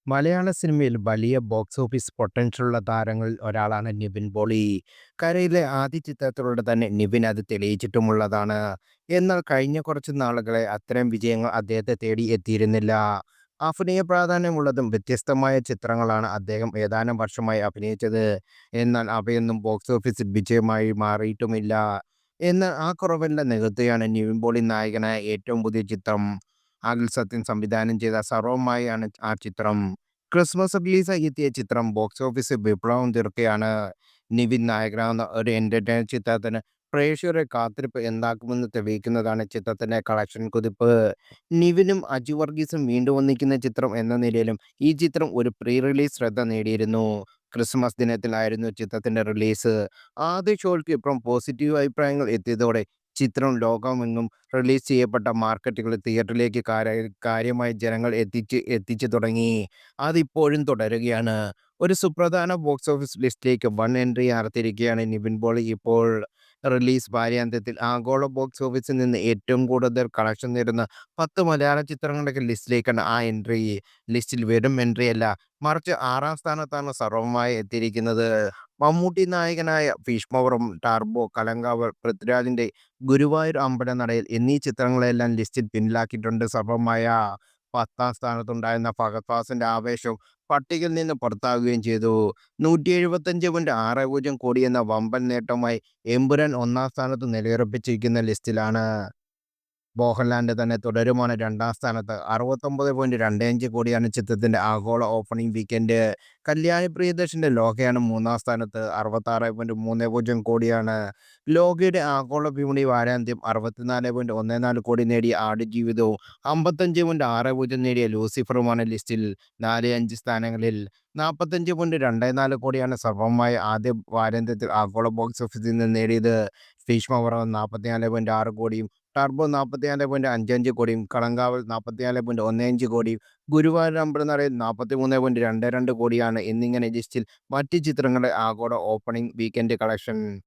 മലയാള സിനിമയിൽ വലിയ box office പൊട്ടൻഷ്യലുള്ള താരങ്ങളിൽ ഒരാളാണ് നിവിൻ പോളി. കരയിലെ ആദ്യ ചിത്രത്തിലൂടെ തന്നെ നിവിൻ അത് തെളിയിച്ചിട്ടുമുള്ളതാണ്. എന്നാൽ കഴിഞ്ഞ കുറച്ച് നാളുകളെ അത്തരം വിജയങ്ങൾ അദ്ദേഹത്തെ തേടി എത്തിയിരുന്നില്ല. അഭിനയ പ്രാധാന്യമുള്ളതും വ്യത്യസ്തമായ ചിത്രങ്ങളാണ് അദ്ദേഹം ഏതാനും വർഷമായി അഭിനയിച്ചത്. എന്നാൽ അവയൊന്നും ബോക്സ് ഓഫീസിൽ വിജയമായി മാറിയിട്ടുമില്ല. എന്നാൽ ആ കുറവെല്ലാം നികത്തുകയാണ് നിവിൻ പോളി നായകനായ ഏറ്റവും പുതിയ ചിത്രം. അഖിൽ സത്യൻ സംവിധാനം ചെയ്ത സർവ്വമായാണ് ആ ചിത്രം. ക്രിസ്മസ് റിലീസായി എത്തിയ ചിത്രം ബോക്സ് ഓഫീസിൽ വിപ്ലവം തീർക്കുകയാണ്. നിവിൻ നായകനാകുന്ന ഒരു എന്റർടൈനർ ചിത്രത്തിന് പ്രേക്ഷകരുടെ കാത്തിരിപ്പ് എന്താക്കുമെന്ന് തെളിയിക്കുന്നതാണ് ചിത്രത്തിന്റെ കളക്ഷൻ കുതിപ്പ്. നിവിനും അജു വർഗീസും വീണ്ടും ഒന്നിക്കുന്ന ചിത്രം എന്ന നിലയിലും ഈ ചിത്രം ഒരു പ്രീ റിലീസ് ശ്രദ്ധ നേടിയിരുന്നു. ക്രിസ്മസ് ദിനത്തിലായിരുന്നു ചിത്രത്തിന്റെ റിലീസ്. ആദ്യ ഷോയ്ക്ക് ഇപ്പം പോസിറ്റീവ് അഭിപ്രായങ്ങൾ എത്തിയതോടെ ചിത്രം ലോകമെങ്ങും റിലീസ് ചെയ്യപ്പെട്ട മാർക്കറ്റുകളിൽ തിയേറ്ററിലേക്ക് കാര്യമായി ജനങ്ങൾ എത്തിച്ചു തുടങ്ങി. അതിപ്പോഴും തുടരുകയാണ്. ഒരു സുപ്രധാന ബോക്സ് ഓഫീസ് ലിസ്റ്റിലേക്ക് വൺ എൻട്രി നടത്തിയിരിക്കുകയാണ് നിവിൻ പോളി ഇപ്പോൾ. റിലീസ് വാരാന്ത്യത്തിൽ ആഗോള ബോക്സ് ഓഫീസിൽ നിന്ന് ഏറ്റവും കൂടുതൽ കളക്ഷൻ നേടുന്ന 10 മലയാള ചിത്രങ്ങളുടെ ലിസ്റ്റിലേക്കാണ് ആ എൻട്രി. ലിസ്റ്റിൽ വെറും എൻട്രി അല്ല, മറിച്ച് 6-ം സ്ഥാനത്താണ് സർവ്വമായി എത്തിയിരിക്കുന്നത്. മമ്മൂട്ടി നായകനായ ഭീഷ്മപർവം, ടർബോ, കലങ്കാവൽ, പൃഥ്വിരാജിന്റെ ഗുരുവായൂർ അമ്പലനടയിൽ എന്നീ ചിത്രങ്ങളെല്ലാം ലിസ്റ്റിൽ പിന്നിലാക്കിയിട്ടുണ്ട് സർവ്വമായ. 10-ം സ്ഥാനത്തുണ്ടായിരുന്ന ഫഹദ് ഫാസിലിന്റെ ആവേശം പട്ടികയിൽ നിന്ന് പുറത്താകുകയും ചെയ്തു. 175.60 കോടി എന്ന വമ്പൻ നേട്ടവുമായി എമ്പുരാൻ 1-ം സ്ഥാനത്ത് നിലയുറപ്പിച്ചിരിക്കുന്ന ലിസ്റ്റിലാണ്. മോഹൻലാലിന്റെ തന്നെ തുടരുമാണ് 2-ം സ്ഥാനത്ത്. 69.25 കോടിയാണ് ചിത്രത്തിന്റെ ആഗോള ഓപ്പണിംഗ് വീക്കെൻഡ്. കല്യാണി പ്രിയദർശന്റെ ലോകയാണ് 3-ം സ്ഥാനത്ത്. 66.30 കോടിയാണ്. ലോകയുടെ ആഗോള വിപണി വാരാന്ത്യം 64.14 കോടി നേടിയ ആടുജീവിതവും 55.60 നേടിയ ലൂസിഫറുമാണ് ലിസ്റ്റിൽ 4-5 സ്ഥാനങ്ങളിൽ. 45.24 കോടിയാണ് സർവ്വമായ ആദ്യ വാരാന്ത്യത്തിൽ ആഗോള ബോക്സ് ഓഫീസിൽ നിന്ന് നേടിയത്. ഭീഷ്മപർവം 44.6 കോടിയും ടർബോ 44.55 കോടിയും കളങ്കാവൽ 44.15 കോടിയും ഗുരുവായൂർ അമ്പലനടയിൽ 43.22 കോടിയാണ് എന്നിങ്ങനെ ലിസ്റ്റിൽ മറ്റ് ചിത്രങ്ങളുടെ ആഗോള ഓപ്പണിംഗ് വീക്കെൻഡ് കളക്ഷൻ.